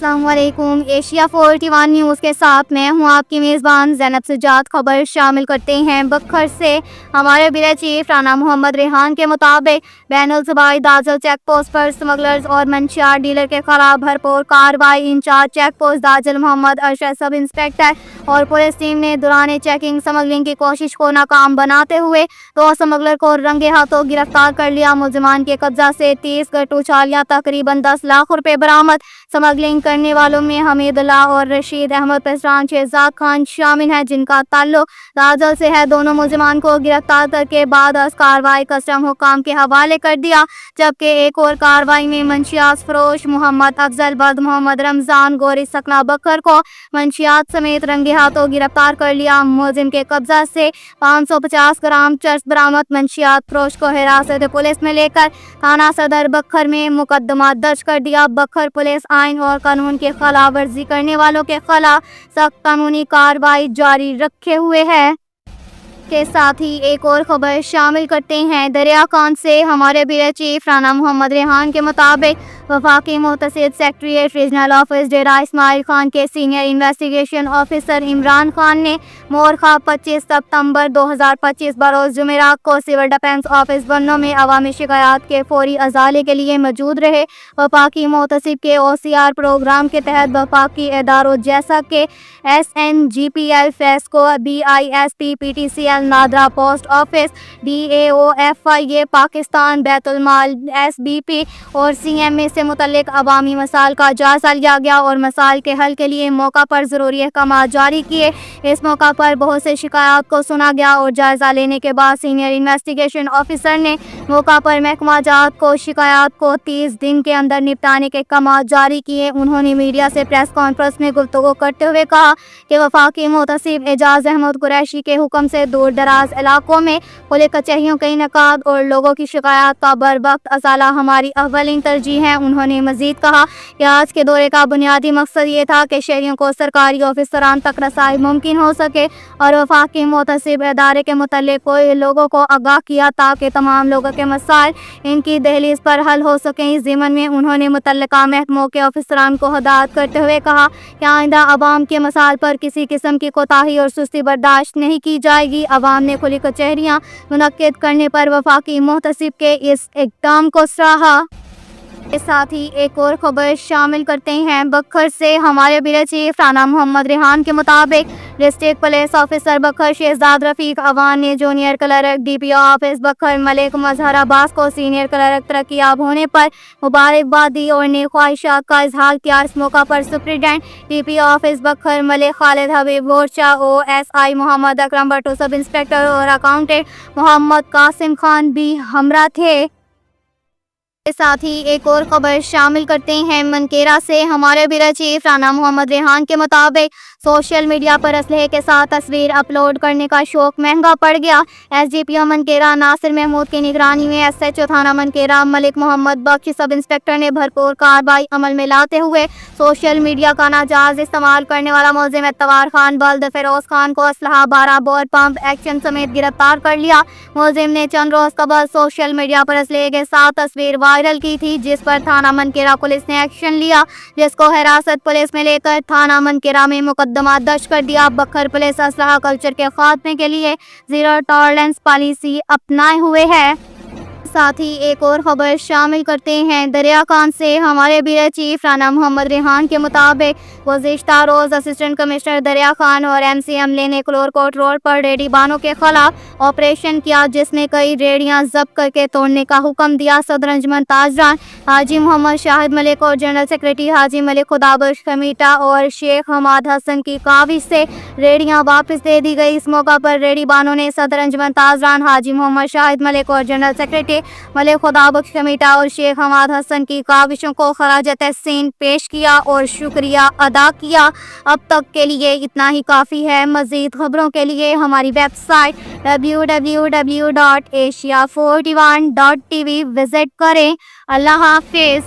अस्सलाम वालेकुम। Asia 41 news के साथ मैं हूं आपकी मेज़बान ज़ैनब सज्जाद। खबर शामिल करते हैं बखर से। हमारे ब्यूरो चीफ राना मोहम्मद रेहान के मुताबिक बैनुल सूबाई दाजल चेक पोस्ट पर स्मगलर्स और मंशियात डीलर के खिलाफ भरपूर कार्रवाई। Incharge check post Dajal Mohammad Arshad sub inspector और पुलिस टीम ने दौरान चेकिंग स्मगलिंग की कोशिश को नाकाम बनाते हुए 2 स्मगलर को रंगे हाथों गिरफ्तार कर लिया। मुलजिमान के कब्जा से 30 गट्टू चालियाँ तकरीबन 10 लाख रुपए बरामद। स्मगलिंग करने वालों में हमीदुल्लाह और रशीद अहमद पेशरान शहजाद खान शामिल हैं, जिनका ताल्लुक दाजल से है। दोनों मुलजिमान को गिरफ्तार करके बाद कार्रवाई कस्टम हुकाम के हवाले कर दिया। जबकि एक और कार्रवाई में मंशियात फरोश मोहम्मद अफजल बद मोहम्मद रमजान गोरी सकना बकर को मंशियात समेत रंगे हाथों गिरफ्तार कर लिया। मुलजिम के कब्जा से 550 ग्राम चर्स बरामद। मंशियात फरोश को हिरासत पुलिस में लेकर थाना सदर बखर में मुकदमा दर्ज कर दिया। बखर पुलिस आइन और कानून के खिलाफ वर्जी करने वालों के खिलाफ सख्त कानूनी कार्रवाई जारी रखे हुए है। के साथ ही एक और खबर शामिल करते हैं दरिया खान से। हमारे ब्यूरो चीफ राना मोहम्मद रेहान के मुताबिक वफाकी मुहतसिब सेक्रेटरीट रीजनल ऑफिस डेरा इस्माइल खान के senior investigation officer Imran Khan ने मोरखा 25 सितंबर 2025 बरोज़ जुमेरात को सिविल डिफेंस ऑफिस बन्नों में अवामी शिकायत के फौरी अजाले के लिए मौजूद रहे। वफाकी मुहतसिब के OCR प्रोग्राम के तहत वफाकी इदारों जैसा कि SNGPL FESCO BISP PTCL NADRA post office DAOFIA Pakistan Baitul Mal SBP और CMA से मुतल्लिक अवामी मसाइल का जायजा लिया गया और मसाइल के हल के लिए मौका पर ज़रूरी अहकाम जारी किए। इस मौका पर बहुत से शिकायत को सुना गया और जायजा लेने के बाद सीनियर इन्वेस्टिगेशन ऑफिसर ने मौका पर महकमा जात को शिकायत को 30 दिन के अंदर निपटाने के अहकाम जारी किए। उन्होंने मीडिया से प्रेस कॉन्फ्रेंस में गुफ्तगू करते हुए कहा कि वफाकी मुहतसिब एजाज अहमद कुरैशी के हुक्म से दूर दराज इलाकों में पुलिस कचहरियों के इनेकाद और लोगों की शिकायत का बर वक्त असाला हमारी अव्वलीन तरजीह है। उन्होंने मजीद कहा कि आज के दौरे का बुनियादी मकसद ये था कि शहरियों को सरकारी ऑफिसरान तक रसाई मुमकिन हो सके और वफाकी मुहतसिब इदारे के मुतल्लिक कोई लोगों को आगाह किया ताकि तमाम लोगों के मसाइल इनकी दहलीज पर हल हो सकें। इस ज़िम्मन में उन्होंने मुतल्लिका महकमों के ऑफिसरान को हिदायत करते हुए कहा कि आइंदा अवाम के मसाइल पर किसी किस्म की कोताही और सुस्ती बर्दाश्त नहीं की जाएगी। अवाम ने खुली कचहरियाँ मुनक्किद करने पर वफाकी मुहतसिब के इस इक़दाम को सराहा। के साथ ही एक और खबर शामिल करते हैं बखर से। हमारे ब्यूरो चीफ राना मोहम्मद रेहान के मुताबिक डिस्ट्रिक्ट पुलिस ऑफिसर बखर शहजाद रफीक अवान ने जूनियर क्लर्क DPO ऑफिस बखर मलिक मजहर अब्बास को सीनियर क्लर्क तरक्याब होने पर मुबारकबाद दी और नेक ख्वाहिशात का इजहार किया। इस मौका पर सुप्रिटेंडेंट DPO ऑफिस बखर मलिक खालिद हबीब गोरचा OSI मोहम्मद अकरम भट्टू सब इंस्पेक्टर और अकाउंटेंट मोहम्मद कासिम खान भी हमरा थे। के साथ ही एक और खबर शामिल करते हैं मनकेरा से। हमारे ब्यूरो चीफ राना मोहम्मद रेहान के मुताबिक सोशल मीडिया पर असलहे के साथ तस्वीर अपलोड करने का शौक महंगा पड़ गया। SDPO मनकेरा नासिर महमूद की निगरानी में SHO थाना मनकेरा मलिक मोहम्मद बख्श सब इंस्पेक्टर ने भरपूर कार्रवाई अमल में लाते हुए सोशल मीडिया का नाजायज इस्तेमाल करने वाला मुलजिम एतवार खान बल्द फिरोज खान को असलहा 12 बोर पंप एक्शन समेत गिरफ्तार कर लिया। मुलजिम ने चंद रोज कबल सोशल मीडिया पर असलहे के साथ तस्वीर वायरल की थी, जिस पर थाना मनकेरा पुलिस ने एक्शन लिया, जिसको हिरासत पुलिस में लेकर थाना मनकेरा में मुकदमा दर्ज कर दिया। बखर पुलिस असलहा कल्चर के खात्मे के लिए जीरो टॉलरेंस पॉलिसी अपनाए हुए है। साथ ही एक और खबर शामिल करते हैं दरिया खान से। हमारे ब्यूरो चीफ राना मोहम्मद रेहान के मुताबिक गुज़िश्ता रोज़ असिस्टेंट कमिश्नर दरिया खान और MC अमले ने क्लोरकोट रोड पर रेडी बानों के खिलाफ ऑपरेशन किया, जिसमें कई रेडियां जब्त करके तोड़ने का हुक्म दिया। सदर अंजुमन ताजरान हाजी मोहम्मद शाहिद मलिक और जनरल सेक्रेटरी हाजी मलिक खुदाबख्श खमीटा और शेख हमाद हसन की काविश से रेडियां वापस दे दी गई। इस मौका पर रेडी बानों ने सदर अंजुमन ताजरान हाजी मोहम्मद शाहिद मलिक और जनरल सेक्रेटरी मलिक खुदाबख्श कमीटा और शेख हमाद हसन की काविशों को खराज तहसीन पेश किया और शुक्रिया अदा किया। अब तक के लिए इतना ही काफ़ी है। मज़ीद खबरों के लिए हमारी वेबसाइट www.asia41.tv विज़िट करें। अल्लाह हाफिज़।